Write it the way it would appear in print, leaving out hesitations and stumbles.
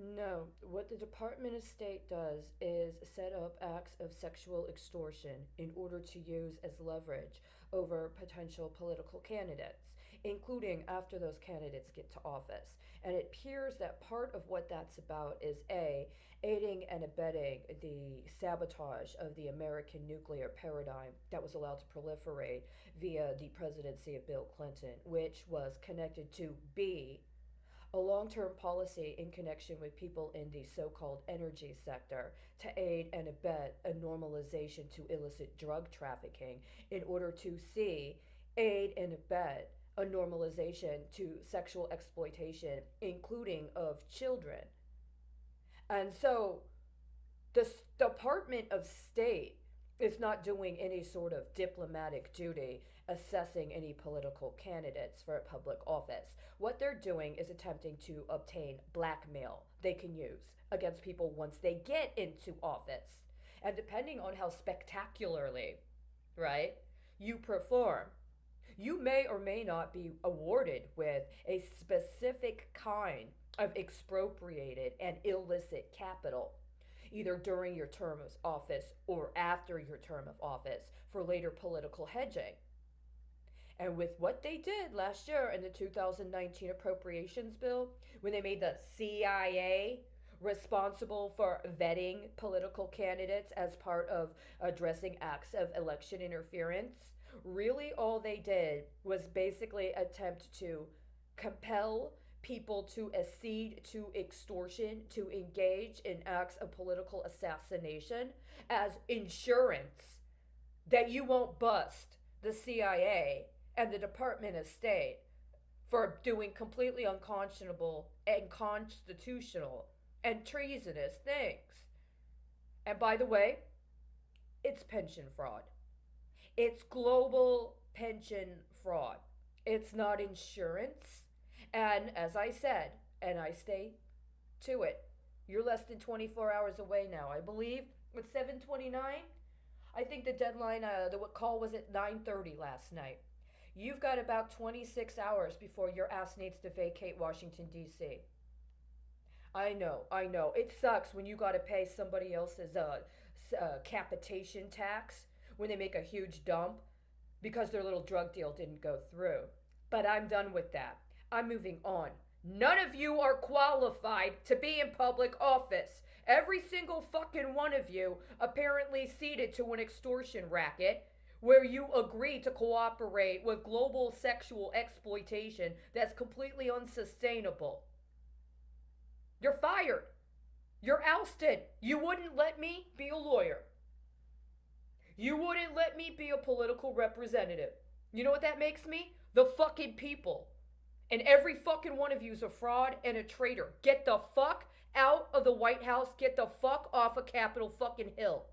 No, what the Department of State does is set up acts of sexual extortion in order to use as leverage over potential political candidates, including after those candidates get to office. And it appears that part of what that's about is A, aiding and abetting the sabotage of the American nuclear paradigm that was allowed to proliferate via the presidency of Bill Clinton, which was connected to B, a long term policy in connection with people in the so called energy sector to aid and abet a normalization to illicit drug trafficking in order to see, aid and abet a normalization to sexual exploitation, including of children. And so the Department of State is not doing any sort of diplomatic duty assessing any political candidates for a public office. What they're doing is attempting to obtain blackmail they can use against people once they get into office. And depending on how spectacularly, right, you perform, you may or may not be awarded with a specific kind of expropriated and illicit capital, either during your term of office or after your term of office for later political hedging. And with what they did last year in the 2019 appropriations bill, when they made the CIA responsible for vetting political candidates as part of addressing acts of election interference, really all they did was basically attempt to compel people to accede to extortion, to engage in acts of political assassination as insurance that you won't bust the CIA and the Department of State for doing completely unconscionable and constitutional and treasonous things. And by the way, it's pension fraud. It's global pension fraud. It's not insurance. And as I said, and I stay to it, you're less than 24 hours away now. I believe it's 7:29. I think the deadline, the call was at 9:30 last night. You've got about 26 hours before your ass needs to vacate Washington, D.C. I know. It sucks when you got to pay somebody else's capitation tax when they make a huge dump because their little drug deal didn't go through. But I'm done with that. I'm moving on. None of you are qualified to be in public office. Every single fucking one of you apparently ceded to an extortion racket where you agree to cooperate with global sexual exploitation that's completely unsustainable. You're fired. You're ousted. You wouldn't let me be a lawyer. You wouldn't let me be a political representative. You know what that makes me? The fucking people. And every fucking one of you is a fraud and a traitor. Get the fuck out of the White House. Get the fuck off of Capitol fucking Hill.